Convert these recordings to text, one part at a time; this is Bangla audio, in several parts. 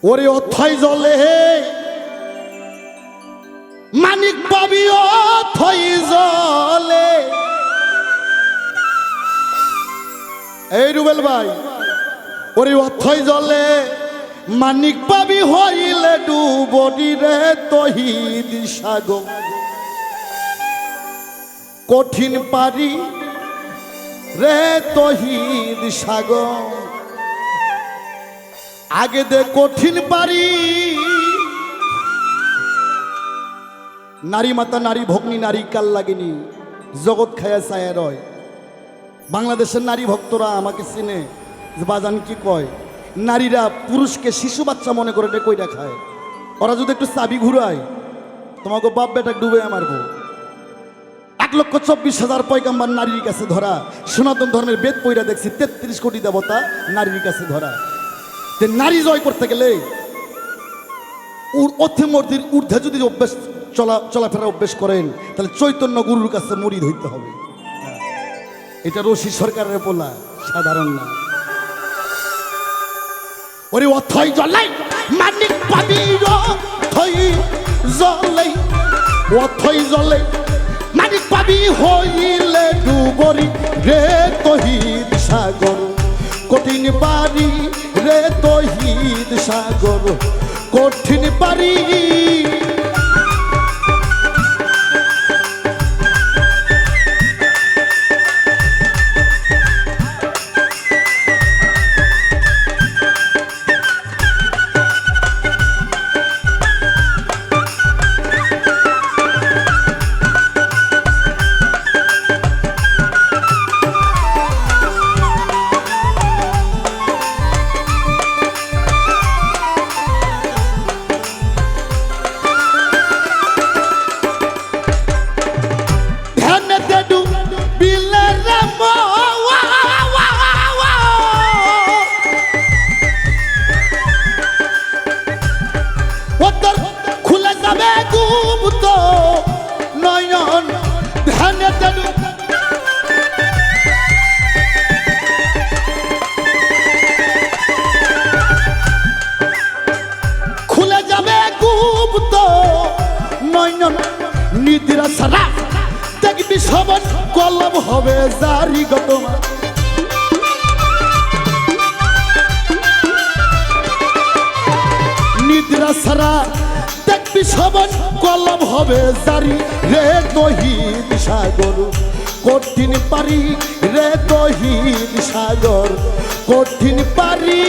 ওরে অথই জলে মানিক পাবি অথই জলে। এই রুবেল ভাই, ওরে অথই জলে মানিক পাবি হইলে ডুবরি রে তহিদ সাগর। কঠিন পারি রে তহিদ সাগর, আগে দে কঠিন পারি। নারী মাতা নারী ভগ্নী নারী কাল লাগেনি, জগৎ খায়া চায় রয়। বাংলাদেশের নারী ভক্তরা আমাকে চিনে যে বাজান কি কয়, নারীরা পুরুষকে শিশু বাচ্চা মনে করে কইরা খায়। ওরা যদি একটু চাবি ঘুরায় তোমাকে বাপ বেটা ডুবে মারবো। 1,24,000 পয়গাম্বার নারীর কাছে ধরা। সনাতন ধর্মের বেদ পইরা দেখছি 33 কোটি দেবতা নারীর কাছে ধরা। নারী জয় করতে গেলে অথিমর্দির ঊর্ধ্বে যদি অভ্যাস চলাফেরা অভ্যাস করেন তাহলে চৈতন্য গুরুর কাছে মুরিদ হইতে হবে। এটা রশি সরকারের বলা, সাধারণ না। ওরে অথই জলাই মানিক পাবি অথই জলাই, অথই জলে মানিক পাবি হইলে ডুবরি রে তহিদ সাগর। কঠিন পারি রে তহিদ সাগর, কঠিন পারি। খুলে যাবে গুপ্ত নয়ন, নিদ্রা সারা দেখবি সবন কলম হবে জারি গত। নিদ্রা সারা দেখবি সবন কলম হবে জারি রে তহিদ সাগর। কঠিন পারি রে তহিদ সাগর, কঠিন পারি।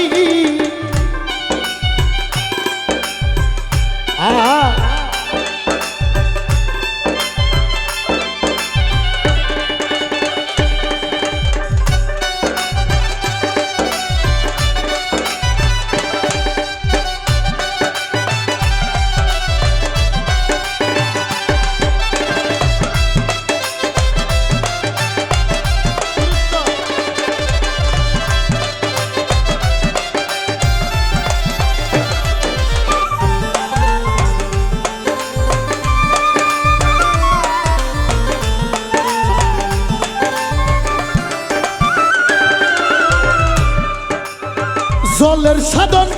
জলের সাধন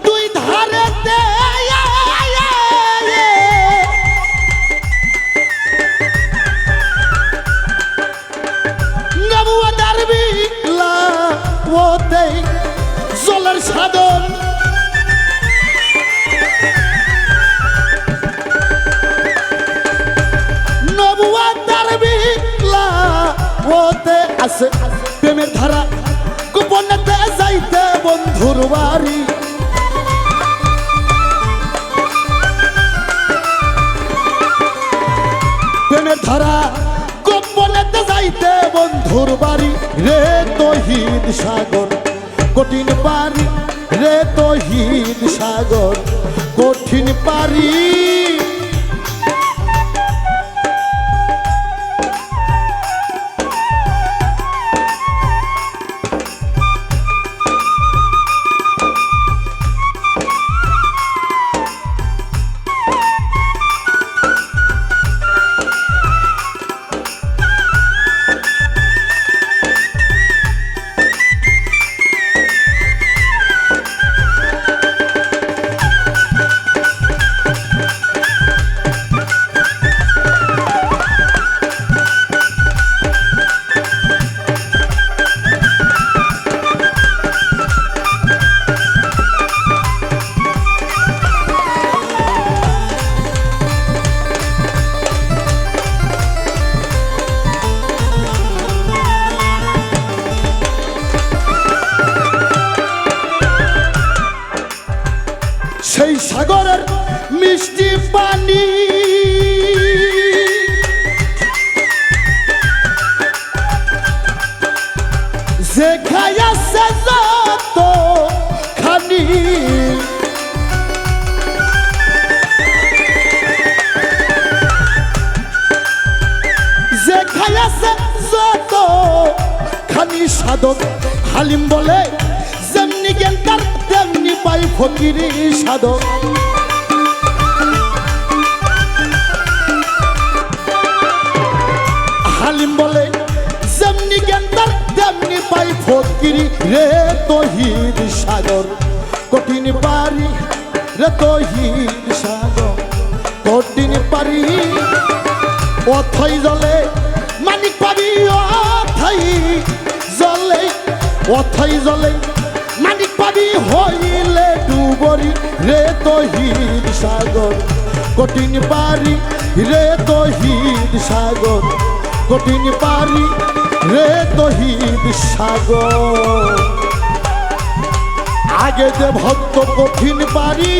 দুই ধারে জলের সাধন নবুয়া দারবি ওতে আছে প্রেমের ধারা গোপনেতে যাইতে বন্ধুর বাড়ি। প্রেমের ধারা গোপনেতে যাইতে বন্ধুর বাড়ি রে তহিদ সাগর। কঠিন পারি রে তহিদ সাগর, কঠিন পারি। সেই সাগরের মিষ্টি পানি যে খাইয়াছে যত খানি যে খাইয়াছে যত খানি সাধক হালিম বলে যেমনি জ্ঞান তার তেমনি পাই ফকিরি সাধক হালিম বলে যেমনি জ্ঞান তার তেমনি পাই ফকিরি রে তহিদ সাগর কঠিন পারি রে তহিদ সাগর কঠিন পারি অথই জলে মানিক পাবি অথই জলে অথই জলে মানিক পাবি হইলে ডুবরি রে তহিদ সাগর কঠিন পারি রে তহিদ সাগর কঠিন পারি রে তহিদ সাগর আগে যে ভক্ত কঠিন পারি